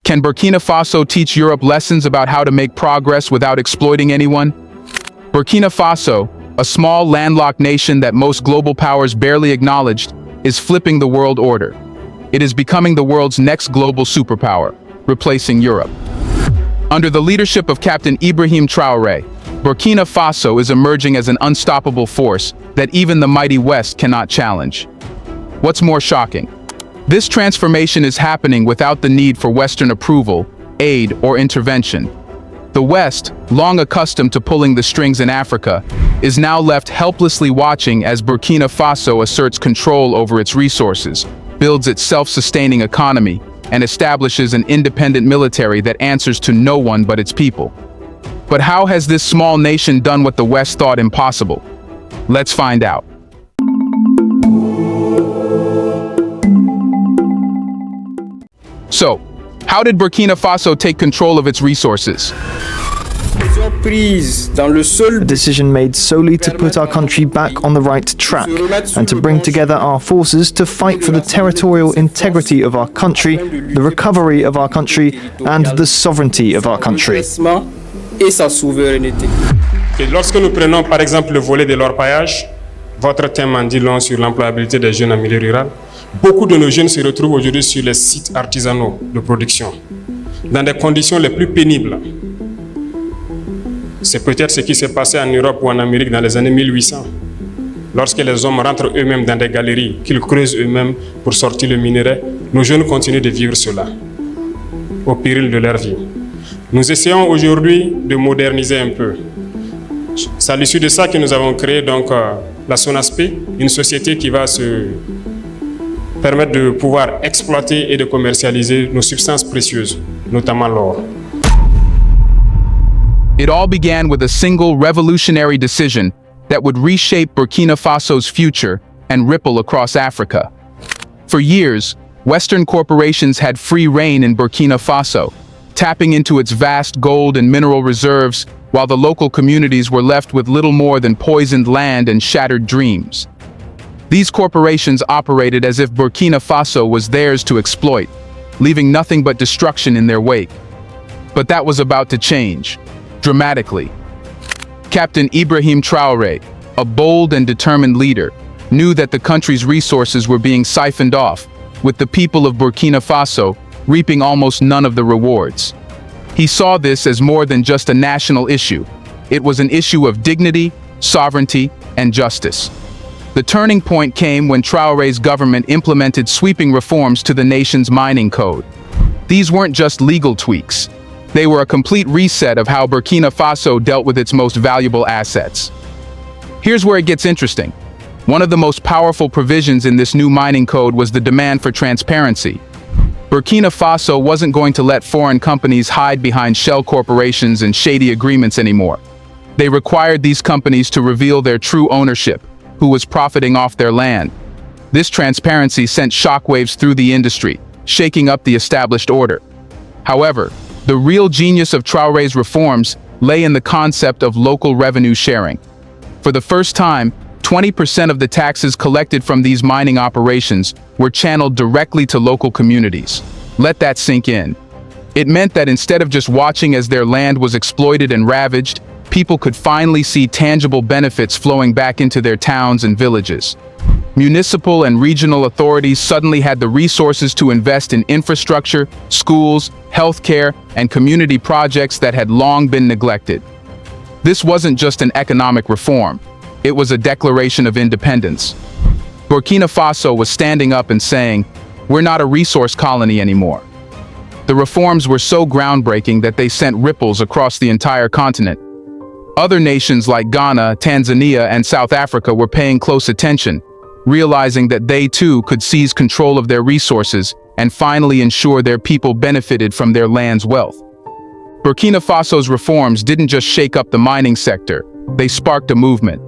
Can Burkina Faso teach Europe lessons about how to make progress without exploiting anyone? Burkina Faso, a small landlocked nation that most global powers barely acknowledged, is flipping the world order. It is becoming the world's next global superpower, replacing Europe. Under the leadership of Captain Ibrahim Traore, Burkina Faso is emerging as an unstoppable force that even the mighty West cannot challenge. What's more shocking? This transformation is happening without the need for Western approval, aid, or intervention. The West, long accustomed to pulling the strings in Africa, is now left helplessly watching as Burkina Faso asserts control over its resources, builds its self-sustaining economy, and establishes an independent military that answers to no one but its people. But how has this small nation done what the West thought impossible? Let's find out. So, how did Burkina Faso take control of its resources? A decision made solely to put our country back on the right track and to bring together our forces to fight for the territorial integrity of our country, the recovery of our country, and the sovereignty of our country. Lorsque nous prenons par exemple le volet de l'orpaillage, votre thème en dit long sur l'employabilité des jeunes en milieu rural. Beaucoup de nos jeunes se retrouvent aujourd'hui sur les sites artisanaux de production, dans des conditions les plus pénibles. C'est peut-être ce qui s'est passé en Europe ou en Amérique dans les années 1800, lorsque les hommes rentrent eux-mêmes dans des galeries, qu'ils creusent eux-mêmes pour sortir le minerai. Nos jeunes continuent de vivre cela, au péril de leur vie. Nous essayons aujourd'hui de moderniser un peu. C'est à l'issue de ça que nous avons créé donc la SONASP, une société qui va se permettre de pouvoir exploiter et de commercialiser nos substances précieuses, notamment l'or. It all began with a single revolutionary decision that would reshape Burkina Faso's future and ripple across Africa. For years, Western corporations had free rein in Burkina Faso, tapping into its vast gold and mineral reserves, while the local communities were left with little more than poisoned land and shattered dreams. These corporations operated as if Burkina Faso was theirs to exploit, leaving nothing but destruction in their wake. But that was about to change, dramatically. Captain Ibrahim Traore, a bold and determined leader, knew that the country's resources were being siphoned off, with the people of Burkina Faso reaping almost none of the rewards. He saw this as more than just a national issue. It was an issue of dignity, sovereignty, and justice. The turning point came when Traore's government implemented sweeping reforms to the nation's mining code. These weren't just legal tweaks. They were a complete reset of how Burkina Faso dealt with its most valuable assets. Here's where it gets interesting. One of the most powerful provisions in this new mining code was the demand for transparency. Burkina Faso wasn't going to let foreign companies hide behind shell corporations and shady agreements anymore. They required these companies to reveal their true ownership, who was profiting off their land. This transparency sent shockwaves through the industry, shaking up the established order. However, the real genius of Traore's reforms lay in the concept of local revenue sharing. For the first time, 20% of the taxes collected from these mining operations were channeled directly to local communities. Let that sink in. It meant that instead of just watching as their land was exploited and ravaged, people could finally see tangible benefits flowing back into their towns and villages. Municipal and regional authorities suddenly had the resources to invest in infrastructure, schools, healthcare, and community projects that had long been neglected. This wasn't just an economic reform. It was a declaration of independence. Burkina Faso was standing up and saying, "We're not a resource colony anymore." The reforms were so groundbreaking that they sent ripples across the entire continent. Other nations like Ghana, Tanzania, and South Africa were paying close attention, realizing that they too could seize control of their resources and finally ensure their people benefited from their land's wealth. Burkina Faso's reforms didn't just shake up the mining sector, they sparked a movement.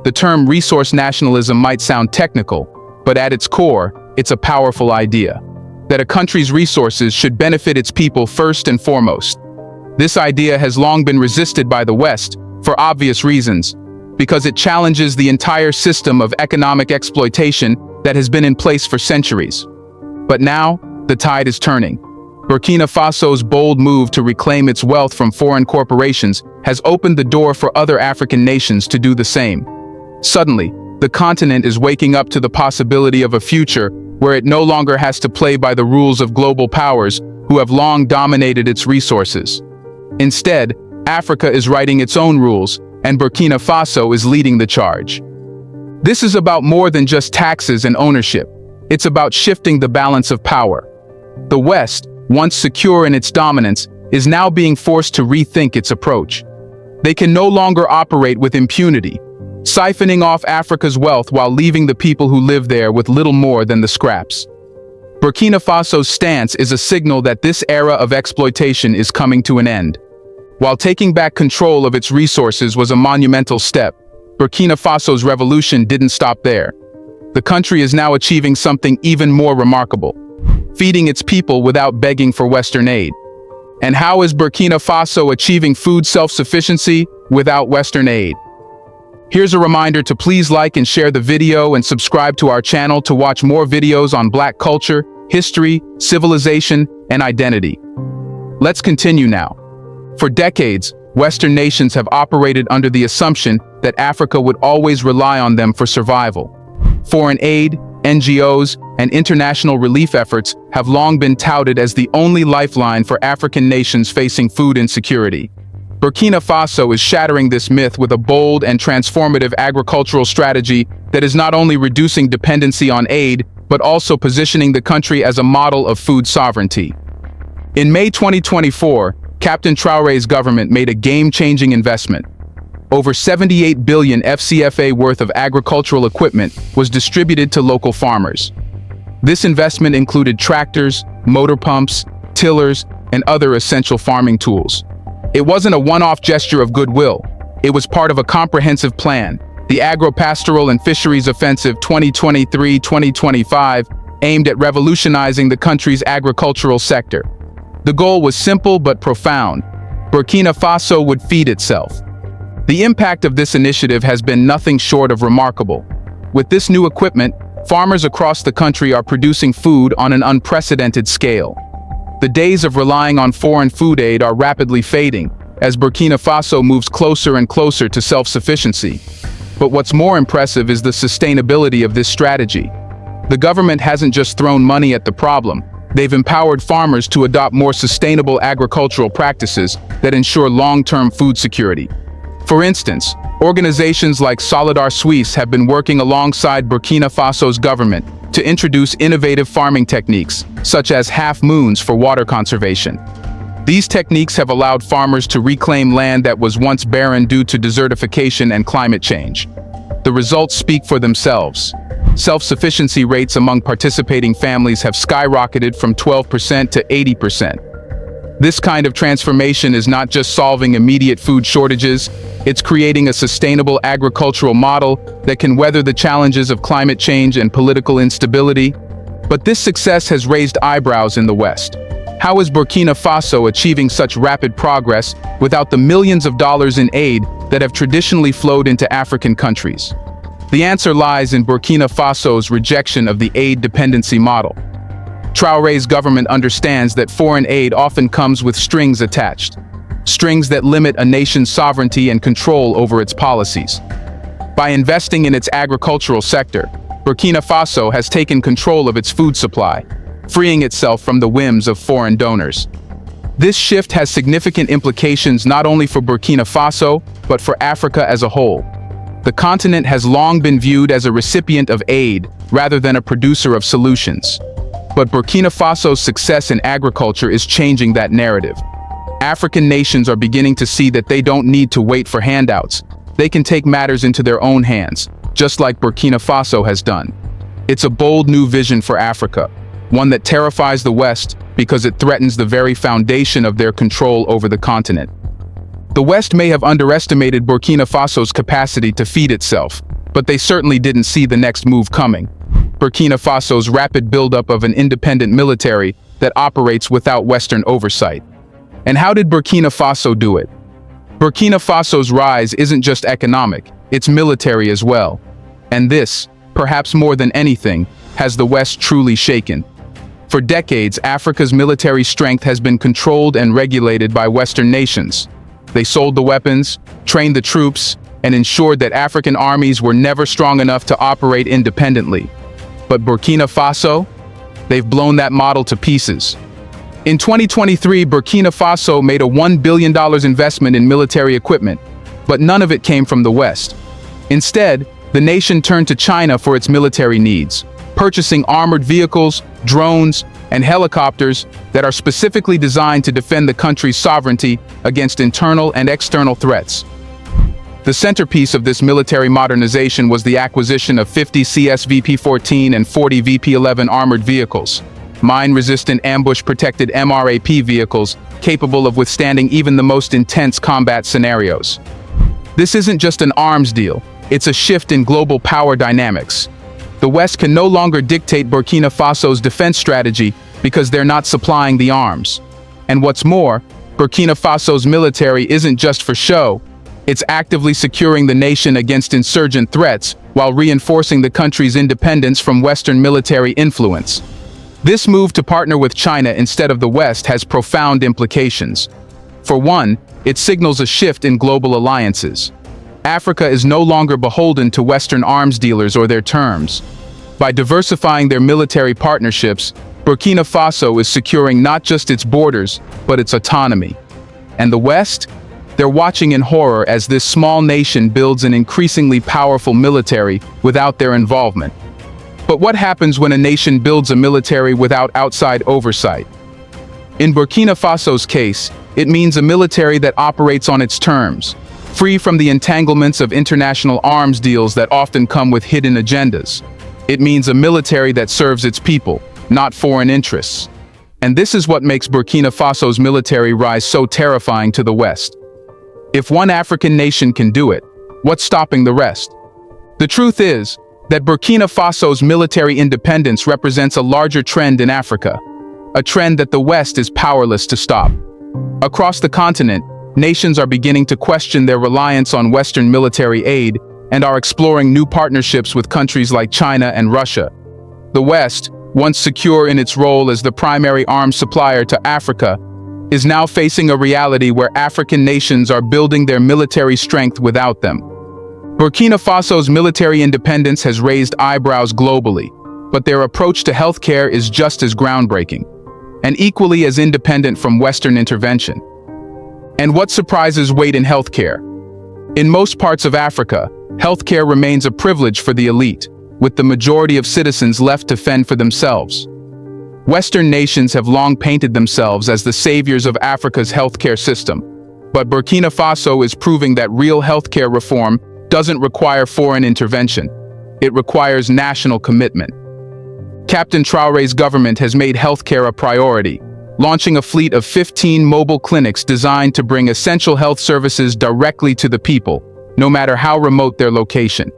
The term resource nationalism might sound technical, but at its core, it's a powerful idea. That a country's resources should benefit its people first and foremost. This idea has long been resisted by the West, for obvious reasons, because it challenges the entire system of economic exploitation that has been in place for centuries. But now, the tide is turning. Burkina Faso's bold move to reclaim its wealth from foreign corporations has opened the door for other African nations to do the same. Suddenly, the continent is waking up to the possibility of a future where it no longer has to play by the rules of global powers who have long dominated its resources. Instead, Africa is writing its own rules, and Burkina Faso is leading the charge. This is about more than just taxes and ownership. It's about shifting the balance of power. The West, once secure in its dominance, is now being forced to rethink its approach. They can no longer operate with impunity, siphoning off Africa's wealth while leaving the people who live there with little more than the scraps. Burkina Faso's stance is a signal that this era of exploitation is coming to an end. While taking back control of its resources was a monumental step, Burkina Faso's revolution didn't stop there. The country is now achieving something even more remarkable: feeding its people without begging for Western aid. And how is Burkina Faso achieving food self-sufficiency without Western aid? Here's a reminder to please like and share the video and subscribe to our channel to watch more videos on Black culture, history, civilization, and identity. Let's continue now. For decades, Western nations have operated under the assumption that Africa would always rely on them for survival. Foreign aid, NGOs, and international relief efforts have long been touted as the only lifeline for African nations facing food insecurity. Burkina Faso is shattering this myth with a bold and transformative agricultural strategy that is not only reducing dependency on aid, but also positioning the country as a model of food sovereignty. In May 2024, Captain Traore's government made a game-changing investment. Over 78 billion FCFA worth of agricultural equipment was distributed to local farmers. This investment included tractors, motor pumps, tillers, and other essential farming tools. It wasn't a one-off gesture of goodwill. It was part of a comprehensive plan, the Agro-Pastoral and Fisheries Offensive 2023-2025, aimed at revolutionizing the country's agricultural sector. The goal was simple but profound: Burkina Faso would feed itself. The impact of this initiative has been nothing short of remarkable. With this new equipment, farmers across the country are producing food on an unprecedented scale. The days of relying on foreign food aid are rapidly fading, as Burkina Faso moves closer and closer to self-sufficiency. But what's more impressive is the sustainability of this strategy. The government hasn't just thrown money at the problem. They've empowered farmers to adopt more sustainable agricultural practices that ensure long-term food security. For instance, organizations like Solidar Suisse have been working alongside Burkina Faso's government to introduce innovative farming techniques, such as half-moons for water conservation. These techniques have allowed farmers to reclaim land that was once barren due to desertification and climate change. The results speak for themselves. Self-sufficiency rates among participating families have skyrocketed from 12% to 80%. This kind of transformation is not just solving immediate food shortages, it's creating a sustainable agricultural model that can weather the challenges of climate change and political instability. But this success has raised eyebrows in the West. How is Burkina Faso achieving such rapid progress without the millions of dollars in aid that have traditionally flowed into African countries? The answer lies in Burkina Faso's rejection of the aid dependency model. Traore's government understands that foreign aid often comes with strings attached, strings that limit a nation's sovereignty and control over its policies. By investing in its agricultural sector, Burkina Faso has taken control of its food supply, freeing itself from the whims of foreign donors. This shift has significant implications not only for Burkina Faso, but for Africa as a whole. The continent has long been viewed as a recipient of aid rather than a producer of solutions. But Burkina Faso's success in agriculture is changing that narrative. African nations are beginning to see that they don't need to wait for handouts. They can take matters into their own hands, just like Burkina Faso has done. It's a bold new vision for Africa, one that terrifies the West because it threatens the very foundation of their control over the continent. The West may have underestimated Burkina Faso's capacity to feed itself, but they certainly didn't see the next move coming: Burkina Faso's rapid buildup of an independent military that operates without Western oversight. And how did Burkina Faso do it? Burkina Faso's rise isn't just economic, it's military as well. And this, perhaps more than anything, has the West truly shaken. For decades, Africa's military strength has been controlled and regulated by Western nations. They sold the weapons, trained the troops, and ensured that African armies were never strong enough to operate independently. But Burkina Faso? They've blown that model to pieces. In 2023, Burkina Faso made a $1 billion investment in military equipment, but none of it came from the West. Instead, the nation turned to China for its military needs, purchasing armored vehicles, drones, and helicopters that are specifically designed to defend the country's sovereignty against internal and external threats. The centerpiece of this military modernization was the acquisition of 50 CS-VP-14 and 40 VP-11 armored vehicles, mine-resistant ambush-protected MRAP vehicles capable of withstanding even the most intense combat scenarios. This isn't just an arms deal, it's a shift in global power dynamics. The West can no longer dictate Burkina Faso's defense strategy because they're not supplying the arms. And what's more, Burkina Faso's military isn't just for show. It's actively securing the nation against insurgent threats while reinforcing the country's independence from Western military influence. This move to partner with China instead of the West has profound implications. For one, it signals a shift in global alliances. Africa is no longer beholden to Western arms dealers or their terms. By diversifying their military partnerships, Burkina Faso is securing not just its borders, but its autonomy. And the West? They're watching in horror as this small nation builds an increasingly powerful military without their involvement. But what happens when a nation builds a military without outside oversight? In Burkina Faso's case, it means a military that operates on its terms, free from the entanglements of international arms deals that often come with hidden agendas. It means a military that serves its people, not foreign interests. And this is what makes Burkina Faso's military rise so terrifying to the West. If one African nation can do it, what's stopping the rest? The truth is that Burkina Faso's military independence represents a larger trend in Africa, a trend that the West is powerless to stop. Across the continent, nations are beginning to question their reliance on Western military aid and are exploring new partnerships with countries like China and Russia. The West, once secure in its role as the primary arms supplier to Africa, is now facing a reality where African nations are building their military strength without them. Burkina Faso's military independence has raised eyebrows globally, but their approach to healthcare is just as groundbreaking, and equally as independent from Western intervention. And what surprises wait in healthcare? In most parts of Africa, healthcare remains a privilege for the elite, with the majority of citizens left to fend for themselves. Western nations have long painted themselves as the saviors of Africa's healthcare system, but Burkina Faso is proving that real healthcare reform doesn't require foreign intervention. It requires national commitment. Captain Traore's government has made healthcare a priority, launching a fleet of 15 mobile clinics designed to bring essential health services directly to the people, no matter how remote their location.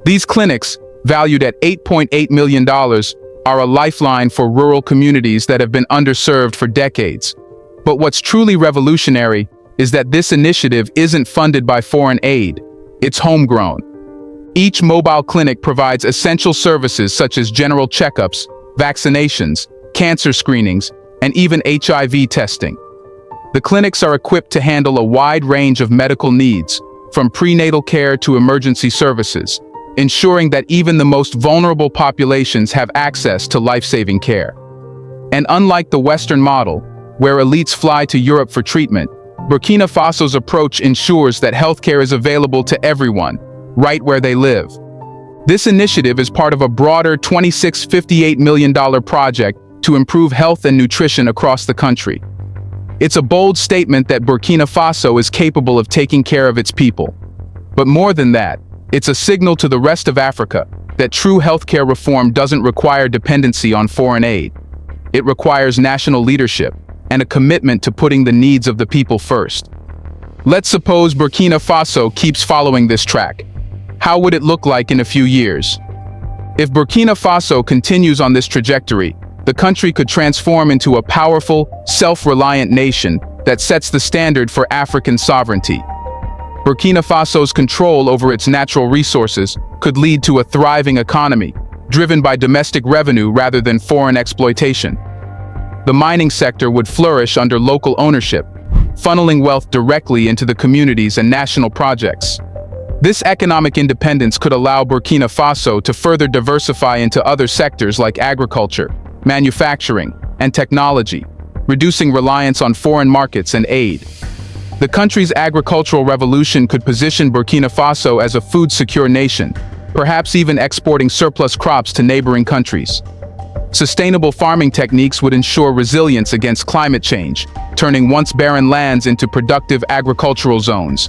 These clinics, valued at $8.8 million, are a lifeline for rural communities that have been underserved for decades. But what's truly revolutionary is that this initiative isn't funded by foreign aid. It's homegrown. Each mobile clinic provides essential services such as general checkups, vaccinations, cancer screenings, and even HIV testing. The clinics are equipped to handle a wide range of medical needs, from prenatal care to emergency services, ensuring that even the most vulnerable populations have access to life-saving care. And unlike the Western model, where elites fly to Europe for treatment, Burkina Faso's approach ensures that healthcare is available to everyone, right where they live. This initiative is part of a broader $56.58 million project to improve health and nutrition across the country. It's a bold statement that Burkina Faso is capable of taking care of its people. But more than that, it's a signal to the rest of Africa that true healthcare reform doesn't require dependency on foreign aid. It requires national leadership and a commitment to putting the needs of the people first. Let's suppose Burkina Faso keeps following this track. How would it look like in a few years? If Burkina Faso continues on this trajectory, the country could transform into a powerful, self-reliant nation that sets the standard for African sovereignty. Burkina Faso's control over its natural resources could lead to a thriving economy, driven by domestic revenue rather than foreign exploitation. The mining sector would flourish under local ownership, funneling wealth directly into the communities and national projects. This economic independence could allow Burkina Faso to further diversify into other sectors like agriculture, manufacturing, and technology, reducing reliance on foreign markets and aid. The country's agricultural revolution could position Burkina Faso as a food-secure nation, perhaps even exporting surplus crops to neighboring countries. Sustainable farming techniques would ensure resilience against climate change, turning once barren lands into productive agricultural zones.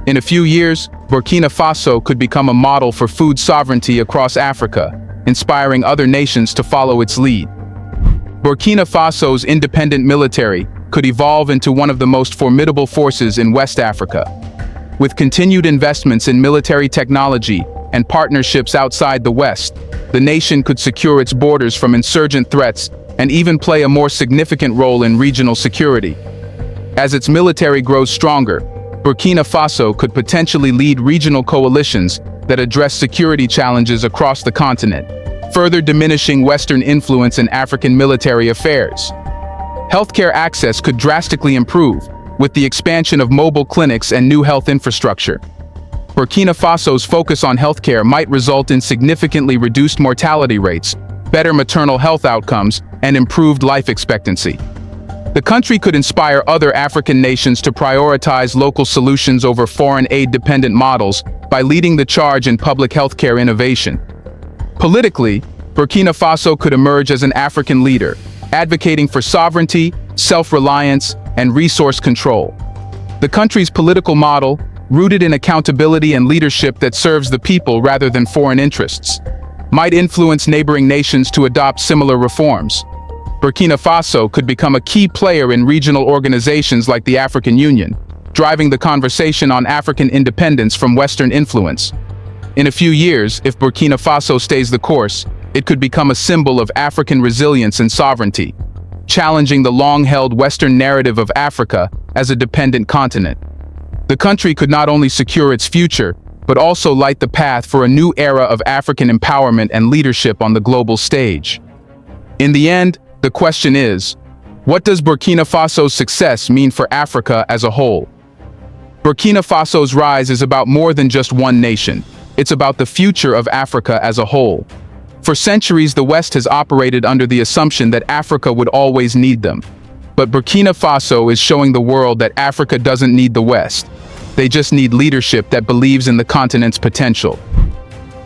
In a few years, Burkina Faso could become a model for food sovereignty across Africa, inspiring other nations to follow its lead. Burkina Faso's independent military could evolve into one of the most formidable forces in West Africa. With continued investments in military technology and partnerships outside the West, the nation could secure its borders from insurgent threats and even play a more significant role in regional security. As its military grows stronger, Burkina Faso could potentially lead regional coalitions that address security challenges across the continent, further diminishing Western influence in African military affairs. Healthcare access could drastically improve, with the expansion of mobile clinics and new health infrastructure. Burkina Faso's focus on healthcare might result in significantly reduced mortality rates, better maternal health outcomes, and improved life expectancy. The country could inspire other African nations to prioritize local solutions over foreign aid-dependent models by leading the charge in public healthcare innovation. Politically, Burkina Faso could emerge as an African leader, advocating for sovereignty, self-reliance, and resource control. The country's political model, rooted in accountability and leadership that serves the people rather than foreign interests, might influence neighboring nations to adopt similar reforms. Burkina Faso could become a key player in regional organizations like the African Union, driving the conversation on African independence from Western influence. In a few years, if Burkina Faso stays the course, it could become a symbol of African resilience and sovereignty, challenging the long-held Western narrative of Africa as a dependent continent. The country could not only secure its future, but also light the path for a new era of African empowerment and leadership on the global stage. In the end, the question is, what does Burkina Faso's success mean for Africa as a whole? Burkina Faso's rise is about more than just one nation. It's about the future of Africa as a whole. For centuries, the West has operated under the assumption that Africa would always need them. But Burkina Faso is showing the world that Africa doesn't need the West. They just need leadership that believes in the continent's potential.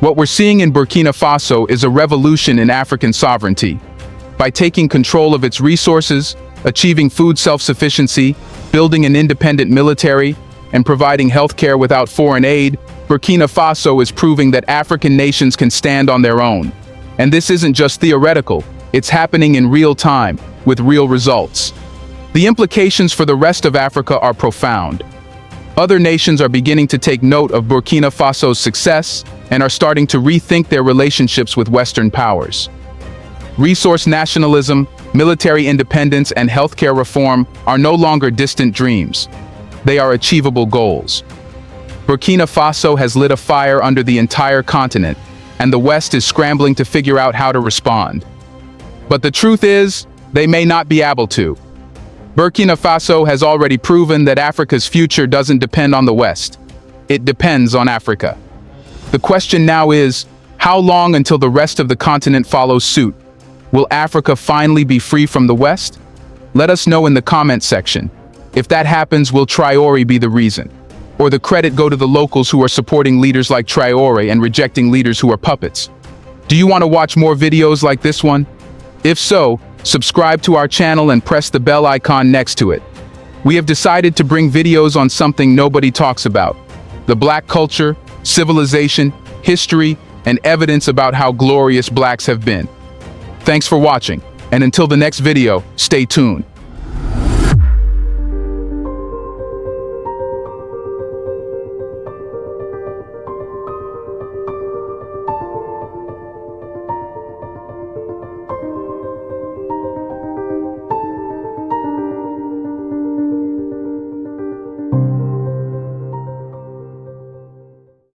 What we're seeing in Burkina Faso is a revolution in African sovereignty. By taking control of its resources, achieving food self-sufficiency, building an independent military, and providing healthcare without foreign aid, Burkina Faso is proving that African nations can stand on their own. And this isn't just theoretical, it's happening in real time, with real results. The implications for the rest of Africa are profound. Other nations are beginning to take note of Burkina Faso's success and are starting to rethink their relationships with Western powers. Resource nationalism, military independence, and healthcare reform are no longer distant dreams. They are achievable goals. Burkina Faso has lit a fire under the entire continent, and the West is scrambling to figure out how to respond. But the truth is, they may not be able to. Burkina Faso has already proven that Africa's future doesn't depend on the West. It depends on Africa. The question now is, how long until the rest of the continent follows suit? Will Africa finally be free from the West? Let us know in the comment section. If that happens, will Traore be the reason? Or the credit go to the locals who are supporting leaders like Traore and rejecting leaders who are puppets? Do you want to watch more videos like this one? If so, subscribe to our channel and press the bell icon next to it. We have decided to bring videos on something nobody talks about: the Black culture, civilization, history, and evidence about how glorious Blacks have been. Thanks for watching, and until the next video, stay tuned.